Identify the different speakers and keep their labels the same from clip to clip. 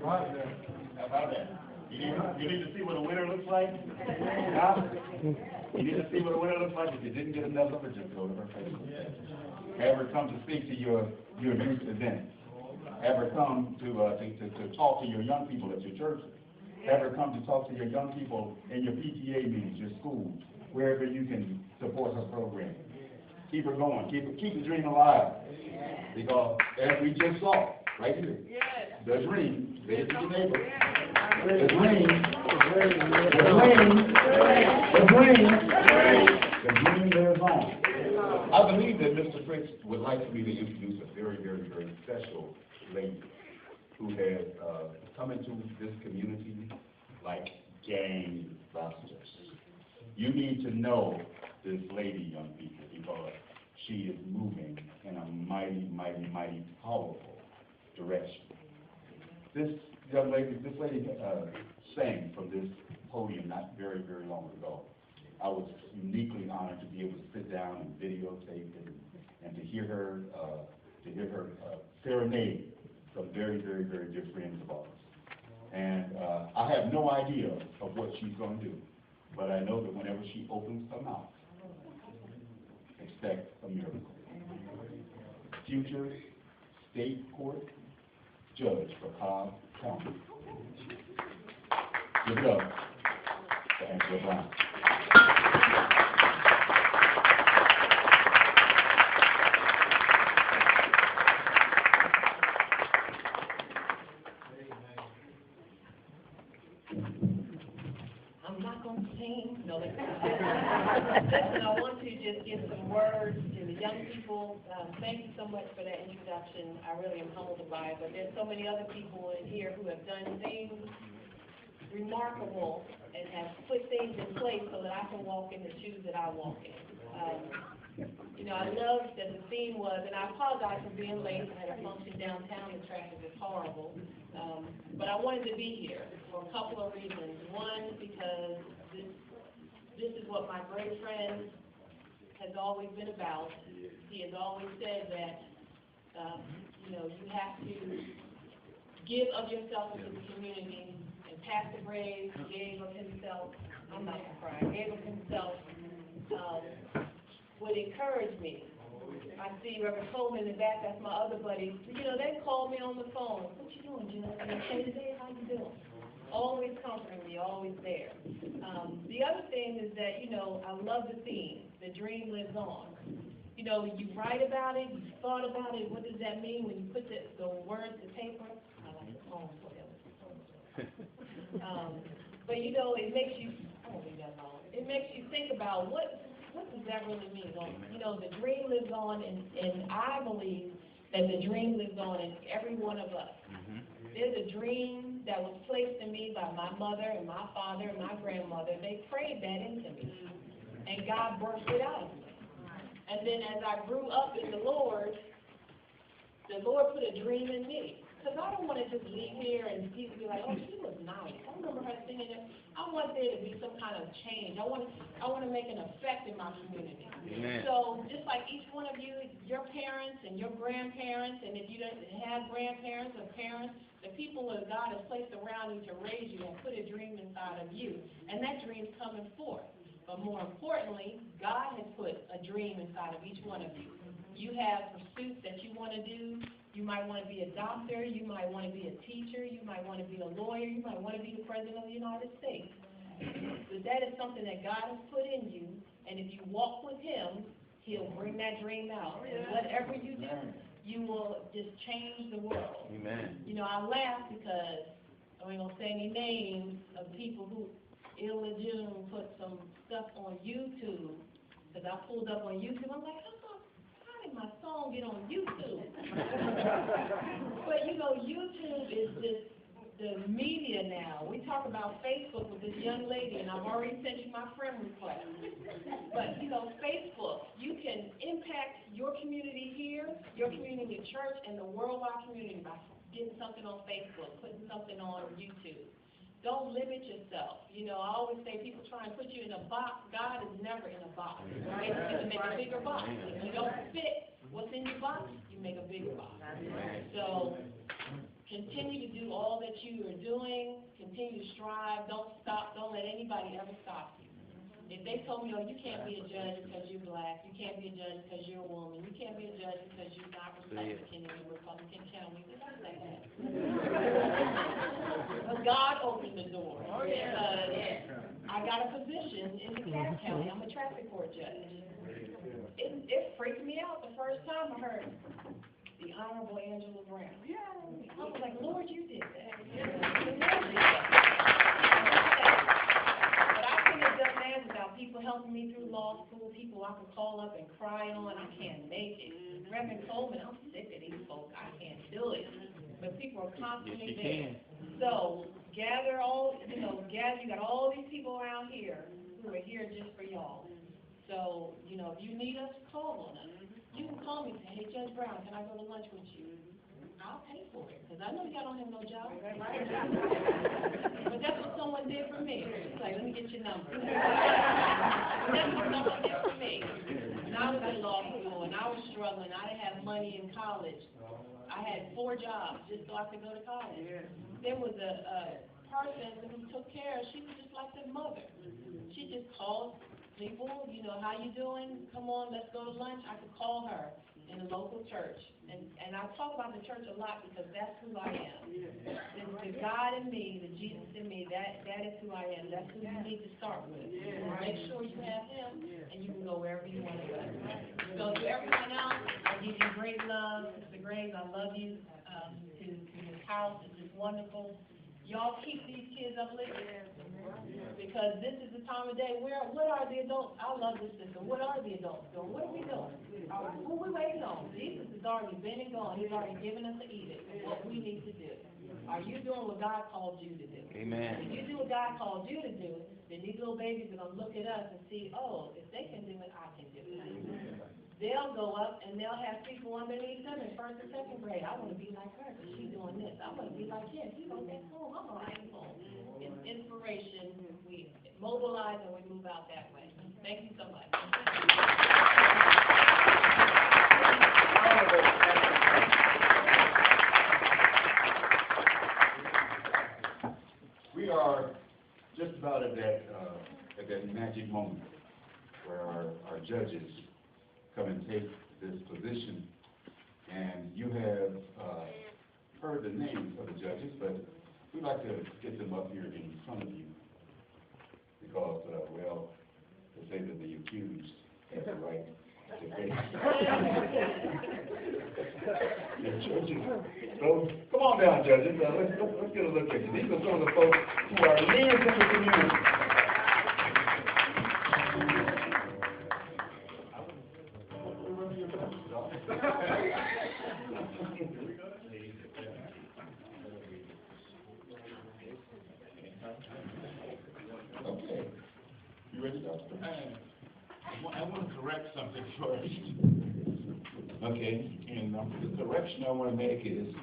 Speaker 1: How about that? You need to see what a winner looks like? Huh? You need to see what a winner looks like. If you didn't get enough of it, just go to her Facebook. Have her come to speak to your youth event. Have her come to talk to your young people at your church. Have her come to talk to your young people in your PTA meetings, your schools, wherever you can support her program. Keep her going. Keep the dream alive. Because as we just saw, right here, the dream, there's your neighbor. The dream lives on. I believe that Mr. Fritz would like for me to introduce a very, very, very special lady who has come into this community like gangbusters. You need to know this lady, young people, because she is moving in a mighty, mighty, mighty powerful direction. This lady sang from this podium not very, very long ago. I was uniquely honored to be able to sit down and videotape it and to hear her serenade some very, very, very dear friends of ours. And I have no idea of what she's going to do, but I know that whenever she opens her mouth, expect a miracle. Future state court judge for Cobb County. Give it up to Angela Brown.
Speaker 2: I'm not going to sing. No, listen, I want to just give some words to the young people. Thank you so much for that introduction. I really am humbled by it. But there's so many other people in here who have done things remarkable and have put things in place so that I can walk in the shoes that I walk in. I love that the theme was, and I apologize for being late. I had a function downtown. The traffic is horrible. But I wanted to be here for a couple of reasons. One, because this is what my great friend has always been about. He has always said that, you have to give of yourself into the community. And Pastor Brave gave of himself, I'm not going to cry, gave of himself, would encourage me. I see Reverend Coleman in the back, that's my other buddy. They call me on the phone. What you doing, Jill? Hey, today, how you doing? Always comforting me, always there. The other thing is that, I love the theme, the dream lives on. You write about it, you thought about it, what does that mean when you put the words to paper? I like the poem for you. But it makes you, I won't leave that alone. It makes you think about what does that really mean? The dream lives on, and I believe that the dream lives on in every one of us. Mm-hmm. There's a dream that was placed in me by my mother and my father and my grandmother. They prayed that into me, and God birthed it out of me. And then as I grew up in the Lord put a dream in me. Because I don't want to just leave here and people be like, oh, she was nice. I remember her singing it. I want there to be some kind of change. I want to make an effect in my community. Amen. So just like each one of you, your parents and your grandparents, and if you don't have grandparents or parents, the people that God has placed around you to raise you and put a dream inside of you. And that dream's coming forth. But more importantly, God has put a dream inside of each one of you. You have pursuits that you want to do. You might want to be a doctor, you might want to be a teacher, you might want to be a lawyer, you might want to be the President of the United States. But that is something that God has put in you, and if you walk with Him, He'll bring that dream out. And whatever you do, you will just change the world. Amen. I laugh because I ain't going to say any names of people who Illa June put some stuff on YouTube, because I pulled up on YouTube, I'm like, my song get on YouTube. But YouTube is just the media now. We talk about Facebook with this young lady, and I've already sent you my friend request. But Facebook, you can impact your community here, your community church, and the worldwide community by getting something on Facebook, putting something on YouTube. Don't limit yourself. I always say people try and put you in a box. God is never in a box, right? You make a bigger box. If you don't fit what's in your box, you make a bigger box. So continue to do all that you are doing, continue to strive, don't stop, don't let anybody ever stop you. If they told me, oh, you can't be a judge because you're black, you can't be a judge because you're a woman, you can't be a judge because you're not Republican and you're Republican County, then I'd say that. But God opened the door. I got a position in DeKalb County. I'm a traffic court judge. It freaked me out the first time I heard the Honorable Angela Brown. Yeah. I was like, Lord, you did that. But I couldn't have done that without people helping me through law school, people I could call up and cry on. I can't make it. Reverend Coleman, I'm sick of these folks. I can't do it. But people are constantly there. So gather all, you got all these people around here who are here just for y'all. So, if you need us, call on us. You can call me and say, hey, Judge Brown, can I go to lunch with you? I'll pay for it, because I know y'all don't have no job. But that's what someone did for me. It's like, let me get your number. That's what someone did for me. When I was in law school, and I was struggling, I didn't have money in college. I had 4 jobs just so I could go to college. There was a person who took care of, she was just like the mother. She just called people, how you doing? Come on, let's go to lunch. I could call her in a local church. And I talk about the church a lot because that's who I am. The God in me, the Jesus in me, that is who I am. That's who you need to start with. Make sure you have him, and you can go wherever you want to go. So to everyone else, I give you great love. Mr. Graves, I love you. To this house, it's just wonderful. Y'all keep these kids uplifted, because this is the time of day where, what are the adults? I love this system. What are the adults doing? What are we doing? Who are we waiting on? Jesus has already been and gone. He's already given us the edict of what we need to do. Are you doing what God called you to do? Amen. If you do what God called you to do, then these little babies are going to look at us and see, oh, if they can do it, I can do it. They'll go up and they'll have people underneath them in 1st and 2nd grade. I want to be like her because she's doing this. I want to be like him. He's on that home. I'm on that home. It's inspiration. We mobilize and we move out that way. Thank you so much.
Speaker 1: We are just about at that magic moment where our judges come and take this position, and you have heard the names of the judges, but we'd like to get them up here in front of you because, they say that the accused has the right to pay. The judges, so come on down, judges. Let's get a look at you. These are some of the folks who are leaders in the community. Okay. You ready, Doctor?
Speaker 3: I want to correct something first. Okay, and the correction I want to make is,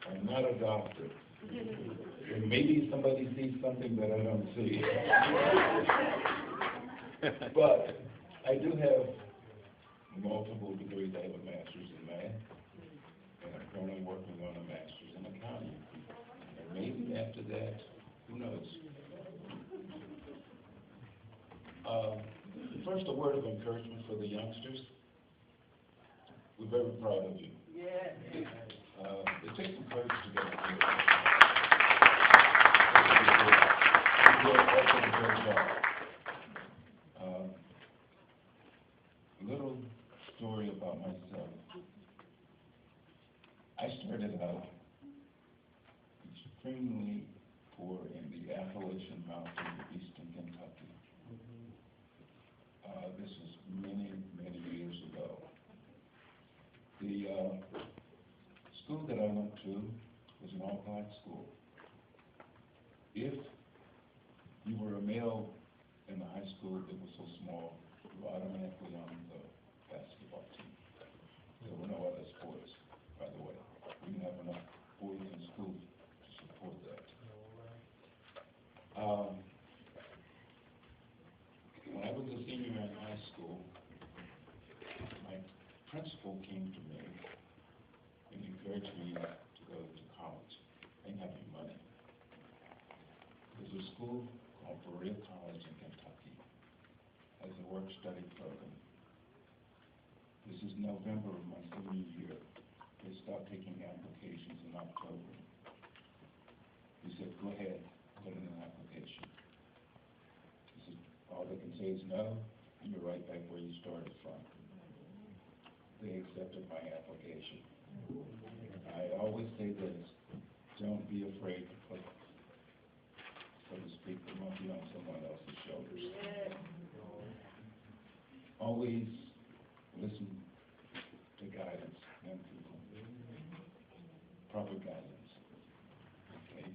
Speaker 3: I'm not a doctor. And maybe somebody sees something that I don't see. But I do have multiple degrees. I have a master's in math, and I'm currently working on a master's in accounting. And maybe after that, who knows? First, a word of encouragement for the youngsters. We're very proud of you. Yeah. It takes some courage to get up here. A little story about myself. I started out extremely poor in the Appalachian Mountains of eastern Kentucky. This was many, many years ago. The school that I went to was an all-black school. If you were a male in the high school, it was so small, you were automatically on the basketball team. There were no other sports, by the way. We didn't have enough boys in school to support that. When I was a senior in high school, my principal came to me and encouraged me to go to college. a school called Berea College in Kentucky. Has a work-study program. This is November of my senior year. They stopped taking applications in October. He said, go ahead, put in an application. He said, all they can say is no, and you're right back where you started from. They accepted my application. I always say this, don't be afraid to put, so to speak, the monkey on someone else's shoulders. Always listen to guidance and people. Proper guidance. Okay?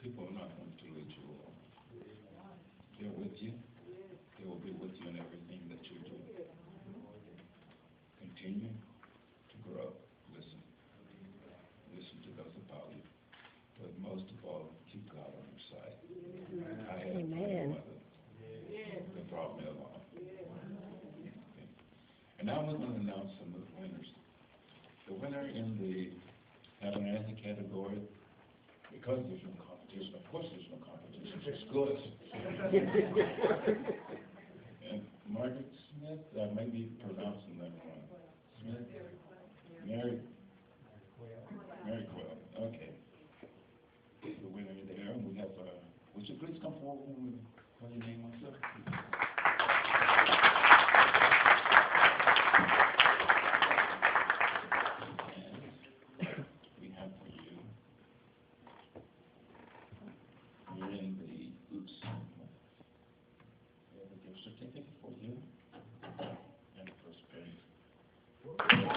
Speaker 3: People are not going to lead you along. They're with you. They will be with you in everything that you do. Continue to grow. Listen. Listen to those about you. But most of all, keep God on your side. I have
Speaker 4: Amen.
Speaker 3: that brought me along. And now we're going to announce some of the winners. The winner in the Atlantic category, because there's no competition, of course there's no competition, it's good. And Margaret Smith, I may be pronouncing that wrong. Smith? Mary Quill, okay. The winner there, and we have, would you please come forward and call your name also?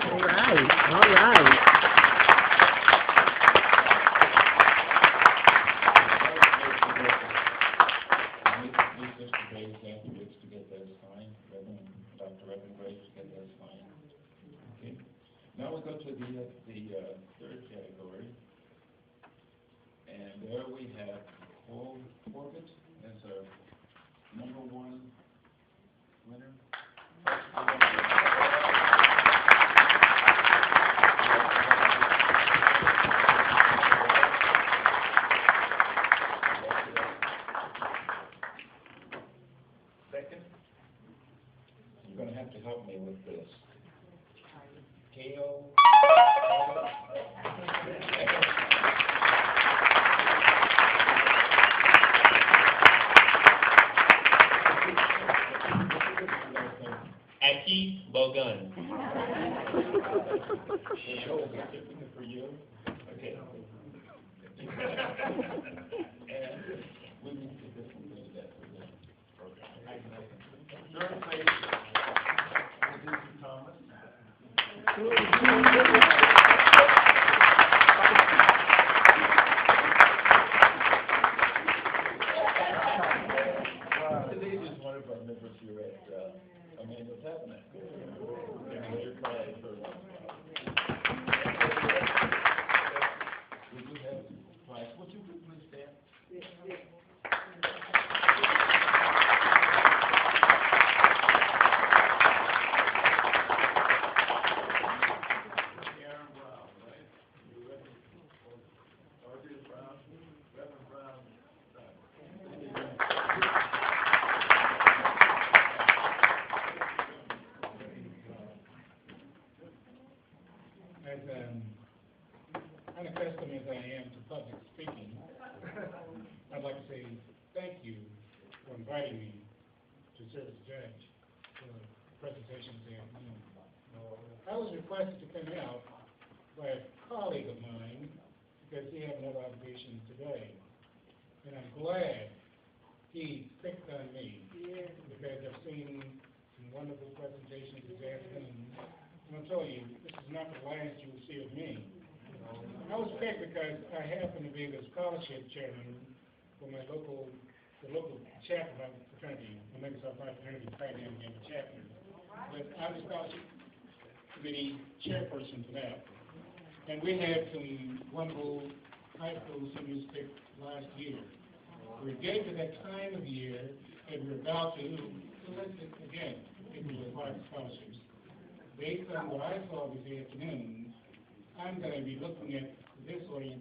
Speaker 4: All right.
Speaker 3: Now we go to the third category, and there we have Corbett as our #1 winner. Second, you're going to have to help me with this. KO.
Speaker 5: Aki Bogun.
Speaker 3: For you. Okay. And we need to get this one to that for the program. Third place, Thomas. Today is one of our members here at Amanda Tabernacle. We do have prize. Would you please stand?
Speaker 6: Unaccustomed as I am to public speaking, I'd like to say thank you for inviting me to serve as judge for the presentation this afternoon. I was requested to come out by a colleague of mine because he had another obligation today. And I'm glad he picked on me because I've seen some wonderful presentations this afternoon. And I'll tell you, this is not the last you will see of me. I was picked because I happen to be the scholarship chairman for the local chapter of my fraternity, Omega Psi Phi fraternity, Pioneer and chapter. But I'm the scholarship committee chairperson for that. And we had some wonderful high school seniors picked last year. We're getting to that time of year, and we're about to solicit again people who apply for scholarships. Based on what I saw this afternoon, I'm going to be looking at this orientation.